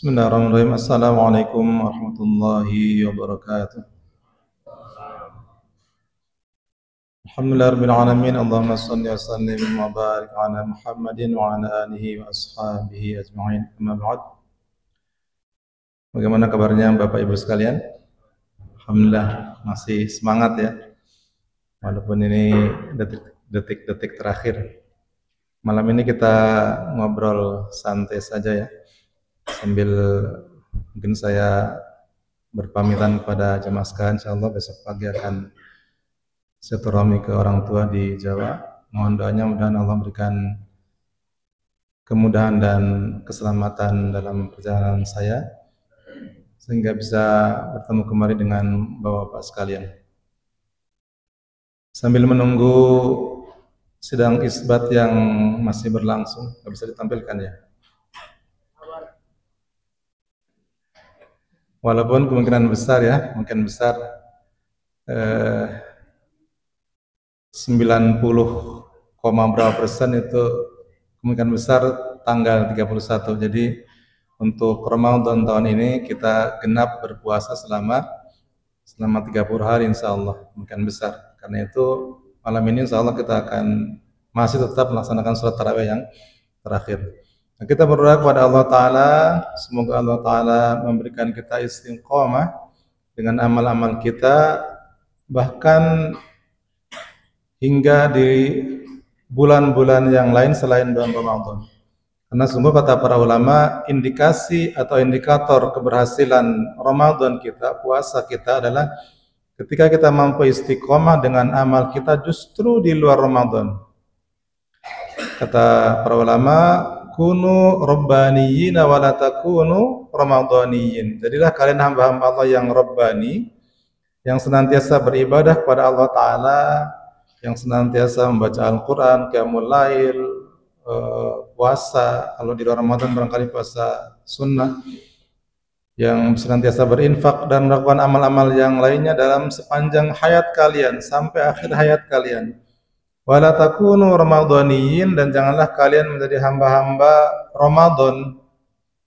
Bismillahirrahmanirrahim. Assalamualaikum warahmatullahi wabarakatuh. Alhamdulillahirabbil alamin. Allahumma shalli wa sallim wa barik ala Muhammadin wa ala alihi wa ashabihi ajma'in. Amma ba'd. Bagaimana kabarnya Bapak Ibu sekalian? Alhamdulillah masih semangat ya. Walaupun ini detik-detik terakhir. Malam ini kita ngobrol santai saja ya. Sambil mungkin saya berpamitan kepada jemaah sekalian, insyaallah besok pagi akan silaturahmi ke orang tua di Jawa. Mohon doanya mudah-mudahan Allah berikan kemudahan dan keselamatan dalam perjalanan saya sehingga bisa bertemu kembali dengan bapak-bapak sekalian. Sambil menunggu sidang isbat yang masih berlangsung, nggak bisa ditampilkan ya. Walaupun kemungkinan besar ya, mungkin besar 90, berapa persen itu kemungkinan besar tanggal 31. Jadi untuk Ramadan tahun ini kita genap berpuasa selama 30 hari insyaallah, kemungkinan besar. Karena itu malam ini insyaallah kita akan masih tetap melaksanakan sholat tarawih yang terakhir. Nah, kita berdoa kepada Allah Ta'ala, semoga Allah Ta'ala memberikan kita istiqomah dengan amal-amal kita, bahkan hingga di bulan-bulan yang lain selain bulan Ramadan. Karena sungguh kata para ulama, indikasi atau indikator keberhasilan Ramadan kita, puasa kita adalah ketika kita mampu istiqomah dengan amal kita justru di luar Ramadan. Kata para ulama, kunu rabbaniyin wa la takunu ramadhaniyin. Jadilah kalian hamba-hamba Allah yang rabbani, yang senantiasa beribadah kepada Allah Ta'ala, yang senantiasa membaca Al-Quran, qiyamul lail, puasa, kalau di luar Ramadan barangkali puasa sunnah, yang senantiasa berinfak dan melakukan amal-amal yang lainnya dalam sepanjang hayat kalian sampai akhir hayat kalian. Wala takunu ramadhaniyin, dan janganlah kalian menjadi hamba-hamba Ramadan,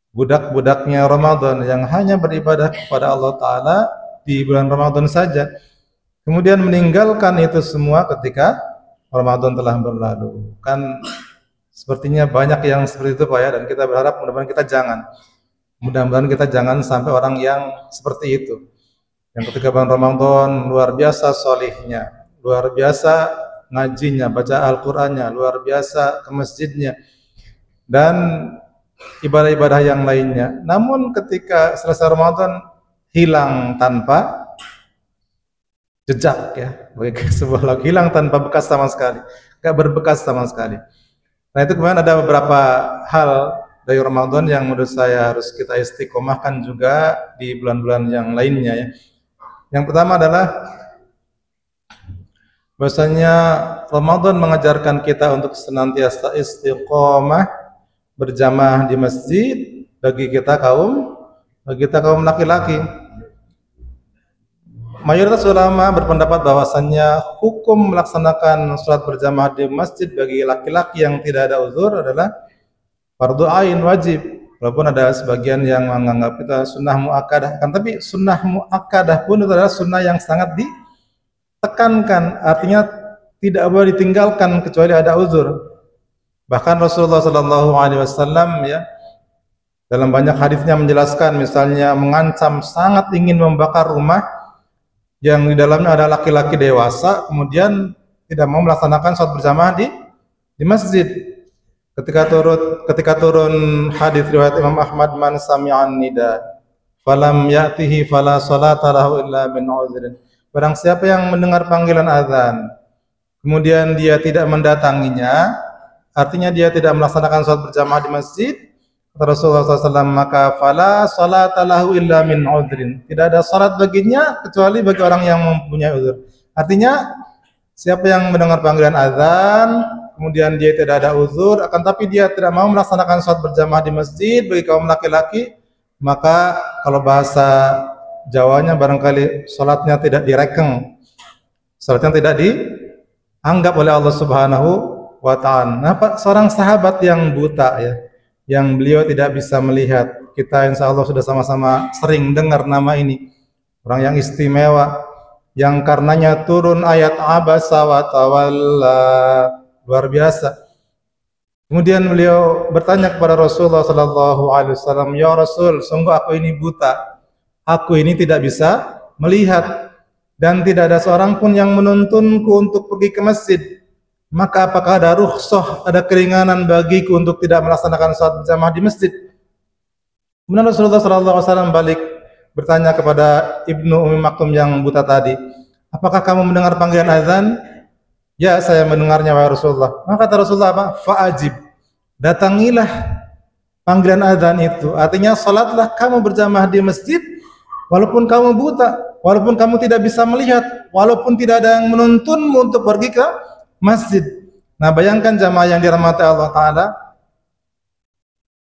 budak-budaknya Ramadan yang hanya beribadah kepada Allah Ta'ala di bulan Ramadan saja, kemudian meninggalkan itu semua ketika Ramadan telah berlalu. Kan sepertinya banyak yang seperti itu Pak ya, dan kita berharap mudah-mudahan kita jangan sampai orang yang seperti itu, yang ketika bulan Ramadan luar biasa solihnya, luar biasa ngajinya, baca Al-Qur'annya, luar biasa ke masjidnya dan ibadah-ibadah yang lainnya. Namun ketika selesai Ramadan hilang tanpa jejak ya, bagi sebuah lagu, hilang tanpa bekas sama sekali, enggak berbekas sama sekali. Nah, itu kemudian ada beberapa hal dari Ramadan yang menurut saya harus kita istiqomahkan juga di bulan-bulan yang lainnya ya. Yang pertama adalah bahwasanya Ramadan mengajarkan kita untuk senantiasa istiqomah berjamaah di masjid bagi kita kaum laki-laki. Mayoritas ulama berpendapat bahwasannya hukum melaksanakan sholat berjamaah di masjid bagi laki-laki yang tidak ada uzur adalah fardu ain, wajib. Walaupun ada sebagian yang menganggap itu sunnah muakkadah, tapi sunnah muakkadah pun itu adalah sunnah yang sangat tekankan, artinya tidak boleh ditinggalkan kecuali ada uzur. Bahkan Rasulullah Sallallahu Alaihi Wasallam ya dalam banyak hadisnya menjelaskan, misalnya mengancam sangat ingin membakar rumah yang di dalamnya ada laki-laki dewasa, kemudian tidak mau melaksanakan sholat berjamaah di masjid. Ketika turun hadis riwayat Imam Ahmad, man sami'an nida falam ya'tihi fala salata lahu illa min uzrin. Barang siapa yang mendengar panggilan azan, kemudian dia tidak mendatanginya, artinya dia tidak melaksanakan sholat berjamaah di masjid, kata Rasulullah SAW, maka fala salata lahu illa min udhrin. Tidak ada salat baginya kecuali bagi orang yang mempunyai uzur. Artinya, siapa yang mendengar panggilan azan, kemudian dia tidak ada uzur, akan tapi dia tidak mau melaksanakan sholat berjamaah di masjid bagi kaum laki-laki, maka kalau bahasa Jawanya barangkali salatnya tidak direkeng, salatnya tidak dianggap oleh Allah Subhanahu wa Ta'ala. Nah, seorang sahabat yang buta ya, yang beliau tidak bisa melihat kita insya Allah sudah sama-sama sering dengar nama ini. Orang yang istimewa, yang karenanya turun ayat abasa wa tawalla, luar biasa. Kemudian beliau bertanya kepada Rasulullah sallallahu alaihi wasallam, "Ya Rasul, sungguh aku ini buta. Aku ini tidak bisa melihat dan tidak ada seorang pun yang menuntunku untuk pergi ke masjid. Maka apakah ada rukhsah, ada keringanan bagiku untuk tidak melaksanakan salat berjamaah di masjid?" Kemudian Rasulullah sallallahu alaihi wasallam balik bertanya kepada Ibnu Ummi Maktum yang buta tadi, "Apakah kamu mendengar panggilan azan?" "Ya, saya mendengarnya wahai Rasulullah." Maka kata Rasulullah apa? "Fa'ajib." Datangilah panggilan azan itu. Artinya salatlah kamu berjamaah di masjid walaupun kamu buta, walaupun kamu tidak bisa melihat, walaupun tidak ada yang menuntunmu untuk pergi ke masjid. Nah, bayangkan jamaah yang dirahmati Allah Ta'ala,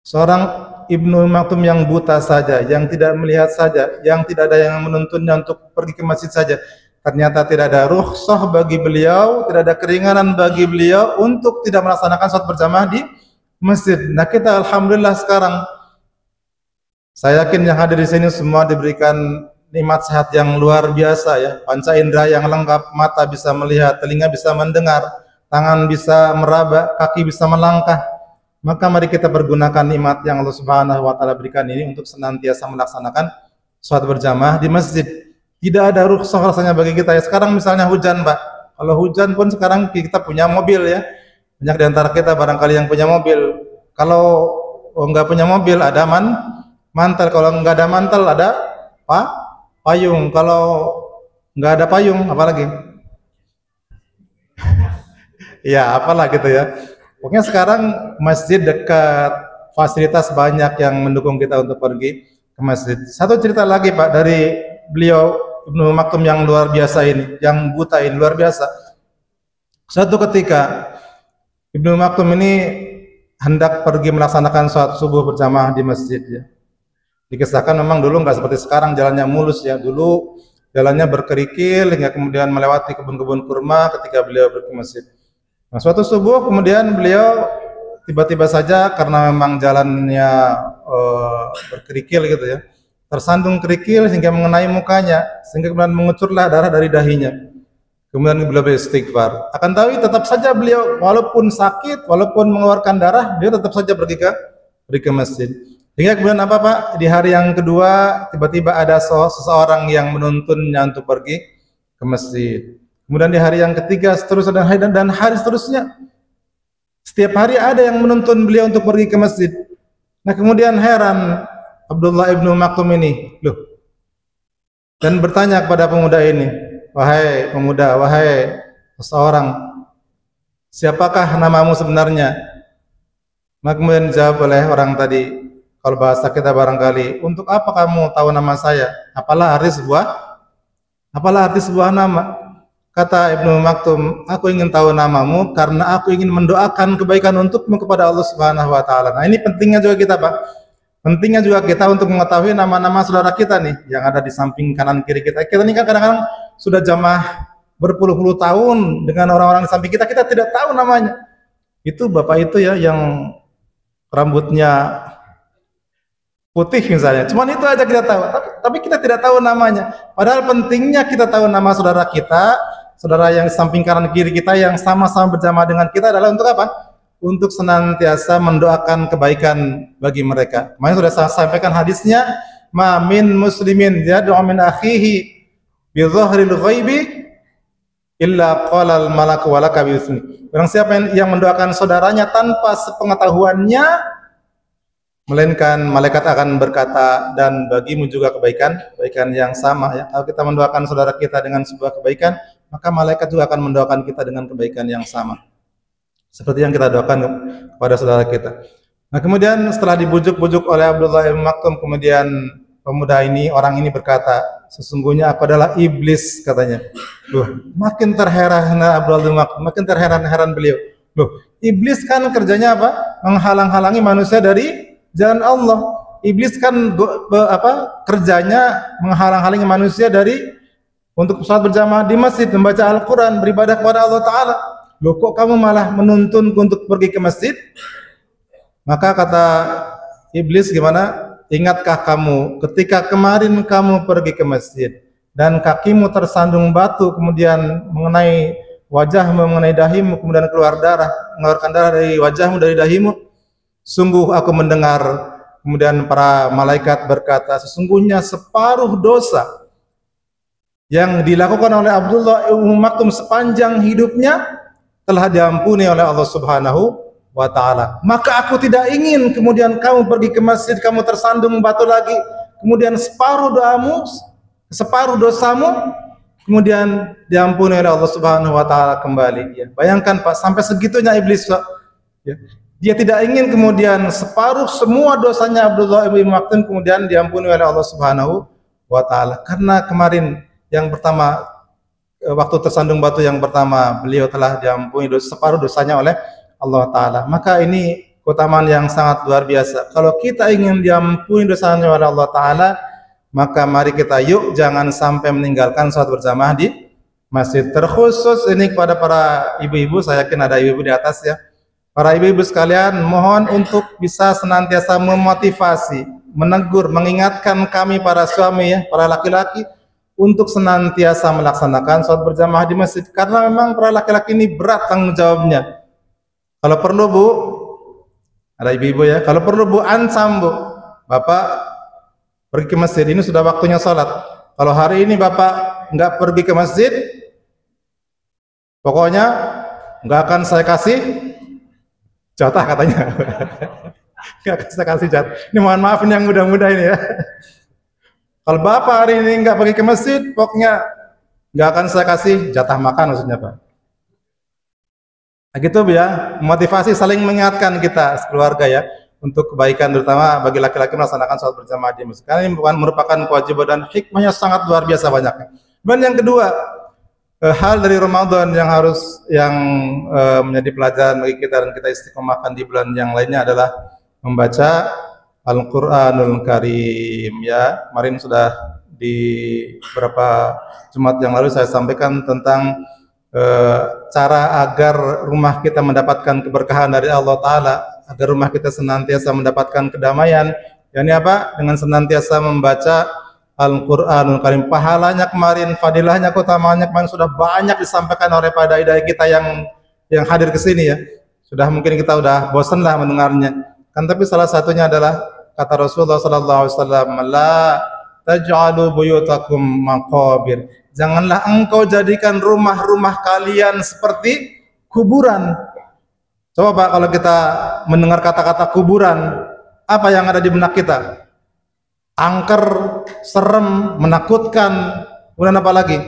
seorang Ibnu Maktum yang buta saja, yang tidak melihat saja, yang tidak ada yang menuntunnya untuk pergi ke masjid saja, ternyata tidak ada rukhsah bagi beliau, tidak ada keringanan bagi beliau untuk tidak melaksanakan salat berjamaah di masjid. Nah, kita alhamdulillah sekarang, saya yakin yang hadir di sini semua diberikan nikmat sehat yang luar biasa ya, panca indera yang lengkap, mata bisa melihat, telinga bisa mendengar, tangan bisa meraba, kaki bisa melangkah. Maka mari kita pergunakan nikmat yang Allah Subhanahu wa taala berikan ini untuk senantiasa melaksanakan salat berjamaah di masjid. Tidak ada rukhsah rasanya bagi kita ya. Sekarang misalnya hujan, Pak. Kalau hujan pun sekarang kita punya mobil ya. Banyak di antara kita barangkali yang punya mobil. Kalau enggak punya mobil ada mantel, kalau enggak ada mantel ada payung. Kalau enggak ada payung apalagi? Ya, apalah gitu ya. Pokoknya sekarang masjid dekat, fasilitas banyak yang mendukung kita untuk pergi ke masjid. Satu cerita lagi Pak dari beliau Ibnu Maktum yang luar biasa ini, yang buta ini luar biasa. Suatu ketika Ibnu Maktum ini hendak pergi melaksanakan sholat subuh berjamaah di masjid ya. Dikisahkan memang dulu nggak seperti sekarang jalannya mulus ya. Dulu jalannya berkerikil hingga kemudian melewati kebun-kebun kurma ketika beliau pergi ke masjid. Nah, suatu subuh kemudian beliau tiba-tiba saja karena memang jalannya berkerikil gitu ya, tersandung kerikil hingga mengenai mukanya, sehingga kemudian mengucurlah darah dari dahinya. Kemudian beliau beristighfar. Akan tahu tetap saja beliau walaupun sakit, walaupun mengeluarkan darah, dia tetap saja pergi ke masjid. Hingga kemudian apa Pak? Di hari yang kedua tiba-tiba ada seseorang yang menuntunnya untuk pergi ke masjid. Kemudian di hari yang ketiga seterusnya dan hari seterusnya. Setiap hari ada yang menuntun beliau untuk pergi ke masjid. Nah, kemudian heran Abdullah Ibnu Maktum ini, loh. Dan bertanya kepada pemuda ini, "Wahai pemuda, wahai seseorang, siapakah namamu sebenarnya?" Maka kemudian dijawab oleh orang tadi, kalau bahasa kita barangkali, "Untuk apa kamu tahu nama saya? Apalah arti sebuah nama?" Kata Ibnu Maktum, "Aku ingin tahu namamu karena aku ingin mendoakan kebaikan untukmu kepada Allah Subhanahu wa taala." Nah, ini pentingnya juga kita, Pak. Pentingnya juga kita untuk mengetahui nama-nama saudara kita nih yang ada di samping kanan kiri kita. Kita ini kan kadang-kadang sudah jamaah berpuluh-puluh tahun dengan orang-orang di samping kita, kita tidak tahu namanya. Itu bapak itu ya yang rambutnya putih misalnya. Cuman itu aja kita tahu, tapi kita tidak tahu namanya. Padahal pentingnya kita tahu nama saudara kita, saudara yang di samping kanan kiri kita yang sama-sama berjamaah dengan kita adalah untuk apa? Untuk senantiasa mendoakan kebaikan bagi mereka. Makanya sudah saya sampaikan hadisnya, "Ma min muslimin yad'u min akhihi bi dhahril ghaibi illa qala al malaku wa laka bi ismi." Barang siapa yang mendoakan saudaranya tanpa sepengetahuannya, melainkan malaikat akan berkata, "Dan bagimu juga kebaikan yang sama." Ya, kalau kita mendoakan saudara kita dengan sebuah kebaikan, maka malaikat juga akan mendoakan kita dengan kebaikan yang sama, seperti yang kita doakan kepada saudara kita. Nah, kemudian setelah dibujuk-bujuk oleh Abdullah bin Maktum, kemudian pemuda ini, orang ini berkata, "Sesungguhnya aku adalah iblis," katanya. Loh, makin terheran Abdullah bin Maktum, makin terheran-heran beliau. Loh, iblis kan kerjanya apa? Menghalang-halangi manusia dari jalan Allah. Iblis kan kerjanya menghalang-halangi manusia dari untuk sholat berjamaah di masjid, membaca Al-Quran, beribadah kepada Allah Ta'ala. Loh, kok kamu malah menuntun untuk pergi ke masjid? Maka kata iblis, gimana? ingatkah kamu ketika kemarin kamu pergi ke masjid dan kakimu tersandung batu, kemudian mengenai wajahmu, mengenai dahimu, kemudian mengeluarkan darah dari wajahmu, dari dahimu? Sungguh aku mendengar, kemudian para malaikat berkata, sesungguhnya separuh dosa yang dilakukan oleh Abdullah Ibn Maktum sepanjang hidupnya telah diampuni oleh Allah Subhanahu wa ta'ala. Maka aku tidak ingin kemudian kamu pergi ke masjid, kamu tersandung batu lagi, kemudian separuh dosamu kemudian diampuni oleh Allah Subhanahu wa ta'ala kembali. Ya. Bayangkan Pak, sampai segitunya iblis Pak. Ya. Dia tidak ingin kemudian separuh semua dosanya Abdullah Ibn Maktum kemudian diampuni oleh Allah Subhanahu wa ta'ala. Karena kemarin yang pertama, waktu tersandung batu yang pertama, beliau telah diampuni separuh dosanya oleh Allah Ta'ala. Maka ini keutamaan yang sangat luar biasa. Kalau kita ingin diampuni dosanya oleh Allah Ta'ala, maka mari kita yuk jangan sampai meninggalkan sholat berjamaah di masjid. Terkhusus ini kepada para ibu-ibu, saya yakin ada ibu-ibu di atas ya. Para ibu-ibu sekalian, mohon untuk bisa senantiasa memotivasi, menegur, mengingatkan kami para suami ya, para laki-laki, untuk senantiasa melaksanakan sholat berjamaah di masjid. Karena memang para laki-laki ini berat tanggung jawabnya. Kalau perlu Bu, ada ibu-ibu ya, kalau perlu Bu ancam Bu, Bapak pergi ke masjid, ini sudah waktunya sholat. Kalau hari ini Bapak nggak pergi ke masjid, pokoknya nggak akan saya kasih jatah katanya. Nggak akan saya kasih jatah. Ini mohon maaf ini yang muda-muda ini ya. Kalau Bapak hari ini nggak pergi ke masjid, pokoknya nggak akan saya kasih jatah makan maksudnya Pak. Nah, gitu ya, motivasi saling mengingatkan kita sekeluarga ya untuk kebaikan, terutama bagi laki-laki melaksanakan sholat berjamaah di masjid. Karena ini bukan merupakan kewajiban dan hikmahnya sangat luar biasa banyaknya. Dan yang kedua, hal dari Ramadan yang menjadi pelajaran bagi kita dan kita istiqomahkan di bulan yang lainnya adalah membaca Al-Quranul Karim ya. Kemarin sudah di beberapa Jumat yang lalu saya sampaikan tentang cara agar rumah kita mendapatkan keberkahan dari Allah Ta'ala, agar rumah kita senantiasa mendapatkan kedamaian. Yani apa? Dengan senantiasa membaca Al-Quranul Karim. Pahalanya kemarin, fadilahnya, keutamaannya kemarin sudah banyak disampaikan oleh para dai-dai kita yang hadir ke sini ya. Sudah mungkin kita udah bosan lah mendengarnya. Kan tapi salah satunya adalah kata Rasulullah sallallahu alaihi wasallam, la taj'alu buyutakum maqabir. Janganlah engkau jadikan rumah-rumah kalian seperti kuburan. Coba Pak, kalau kita mendengar kata-kata kuburan, apa yang ada di benak kita? Angker, serem, menakutkan, kemudian apa lagi?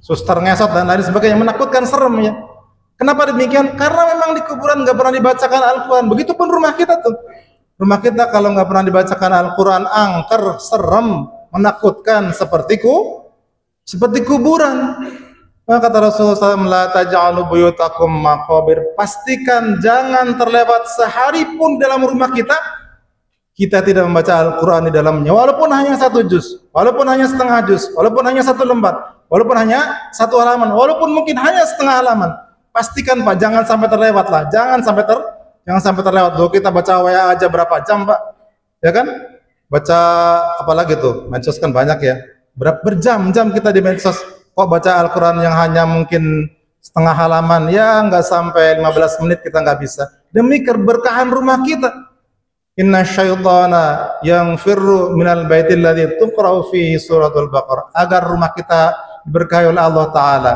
Suster ngesot dan lain sebagainya, menakutkan, serem ya. Kenapa demikian? Karena memang di kuburan nggak pernah dibacakan Al-Quran. Begitupun rumah kita tuh. Rumah kita kalau nggak pernah dibacakan Al-Quran, angker, serem, menakutkan, seperti kuburan. Maka kata Rasulullah SAW, la taj'alu buyutakum maqabir. Pastikan jangan terlewat sehari pun dalam rumah kita tidak membaca Al-Quran di dalamnya, walaupun hanya 1 juz, walaupun hanya setengah juz, walaupun hanya 1 lembar, walaupun hanya 1 halaman, walaupun mungkin hanya setengah halaman. Pastikan Pak, jangan sampai terlewat lah, jangan sampai terlewat. Dulu kita baca WA aja berapa jam Pak, ya kan? Baca apalagi tuh, medsos kan banyak ya. Berjam-jam kita di medsos. Kok baca Al-Quran yang hanya mungkin setengah halaman, ya nggak sampai 15 menit kita nggak bisa. Demi keberkahan rumah kita. Inna syaitana yang firru minal baitil ladzi tuqra'u fihi suratul Baqarah. Agar rumah kita diberkahi oleh Allah Ta'ala,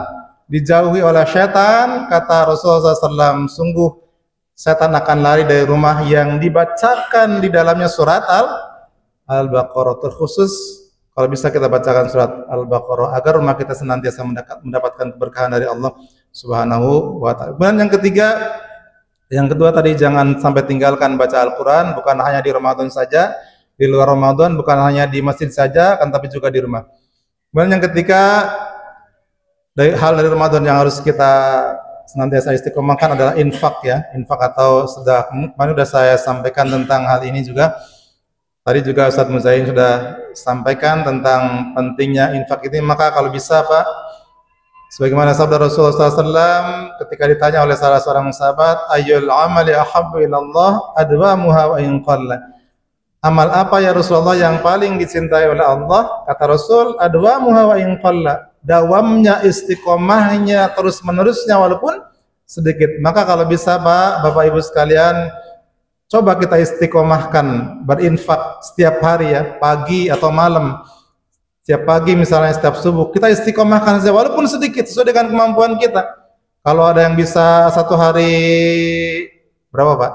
dijauhi oleh syaitan, kata Rasulullah SAW, sungguh setan akan lari dari rumah yang dibacakan di dalamnya surat Al-Baqarah. Terkhusus kalau bisa kita bacakan surat Al-Baqarah agar rumah kita senantiasa mendapatkan keberkahan dari Allah Subhanahu wa Ta'ala. Dan yang kedua tadi, jangan sampai tinggalkan baca Al-Quran, bukan hanya di Ramadan saja, di luar Ramadan, bukan hanya di masjid saja, kan tapi juga di rumah. Kemudian yang ketiga, hal dari Ramadan yang harus kita senantiasa istiqomahkan adalah infak ya, infak atau sedekah. Kemarin sudah saya sampaikan tentang hal ini juga. Tadi juga Ustaz Muzain sudah sampaikan tentang pentingnya infak ini. Maka kalau bisa Pak, sebagaimana sabda Rasulullah SAW ketika ditanya oleh salah seorang sahabat, ayyul amali ahabbu ilallah adwamuha wa in qalla. Amal apa ya Rasulullah yang paling dicintai oleh Allah? Kata Rasul, adwamuha wa in qalla. Dawamnya, istiqomahnya, terus-menerusnya walaupun sedikit. Maka kalau bisa Pak, Bapak Ibu sekalian, coba kita istiqomahkan berinfak setiap hari ya, pagi atau malam. Setiap pagi misalnya setiap subuh, kita istiqomahkan saja walaupun sedikit sesuai dengan kemampuan kita. Kalau ada yang bisa satu hari berapa Pak?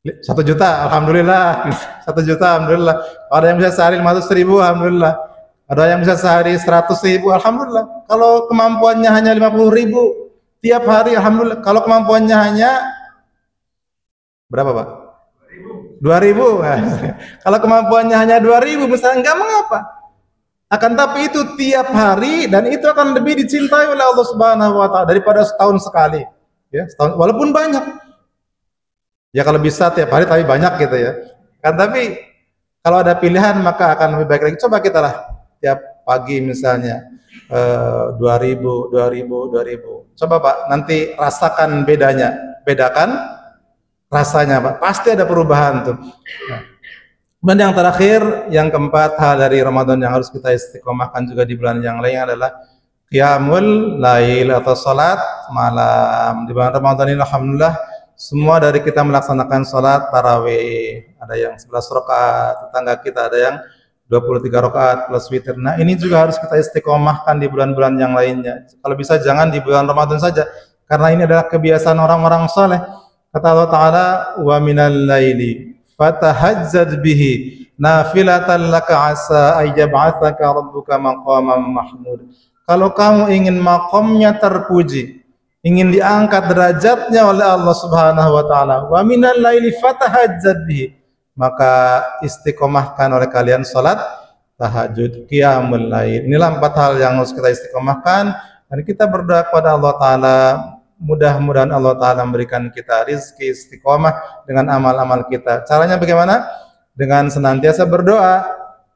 1 juta, alhamdulillah. 1 juta, alhamdulillah. Ada yang bisa sehari 500.000, alhamdulillah. Ada yang bisa sehari 100.000, alhamdulillah. Kalau kemampuannya hanya 50.000 tiap hari, alhamdulillah. Kalau kemampuannya hanya berapa Pak? 2.000. Kalau kemampuannya hanya 2.000, misalnya enggak mengapa. Akan tapi itu tiap hari dan itu akan lebih dicintai oleh Allah Subhanahu wa taala daripada setahun sekali. Ya, setahun walaupun banyak. Ya kalau bisa tiap hari tapi banyak gitu ya. Kan tapi kalau ada pilihan maka akan lebih baik lagi. Coba kita lah tiap pagi misalnya 2.000. Coba Pak, nanti rasakan bedanya. Bedakan rasanya Pak. Pasti ada perubahan tuh. Dan yang terakhir, yang keempat hal dari Ramadan yang harus kita istiqomahkan juga di bulan yang lain adalah qiyamul lail atau salat malam. Di bulan Ramadan ini alhamdulillah semua dari kita melaksanakan salat tarawih. Ada yang 11 rakaat, tetangga kita ada yang 23 rakaat plus witir. Nah, ini juga harus kita istiqomahkan di bulan-bulan yang lainnya. Kalau bisa jangan di bulan Ramadan saja, karena ini adalah kebiasaan orang-orang saleh. Kata Allah Ta'ala, wa minal laili fatahajjad bihi nafilatan laka asa ayyab'atsaka rabbuka maqaman mahmud. Kalau kamu ingin makomnya terpuji, ingin diangkat derajatnya oleh Allah Subhanahu wa taala, wa minal laili fatahajjad bihi, maka istiqomahkan oleh kalian salat tahajud, qiyamul lail. Inilah 4 hal yang harus kita istiqomahkan dan kita berdoa kepada Allah Ta'ala. Mudah-mudahan Allah Ta'ala memberikan kita rizki istiqomah dengan amal-amal kita. Caranya bagaimana? Dengan senantiasa berdoa.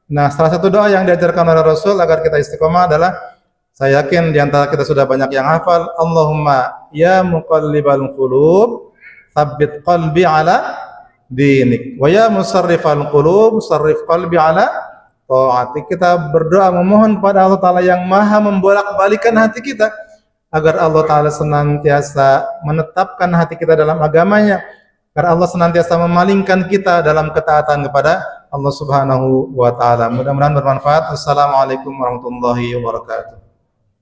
Nah, salah satu doa yang diajarkan oleh Rasul agar kita istiqomah adalah, saya yakin di antara kita sudah banyak yang hafal, Allahumma ya muqallibal qulub tsabbit qalbi ala dinik wa ya musarrifal qulub sarrif qalbi ala ta'atik. Kita berdoa memohon pada Allah Ta'ala yang maha membolak-balikan hati kita, agar Allah Ta'ala senantiasa menetapkan hati kita dalam agamanya, agar Allah senantiasa memalingkan kita dalam ketaatan kepada Allah Subhanahu wa Ta'ala. Mudah-mudahan bermanfaat. Assalamualaikum warahmatullahi wabarakatuh.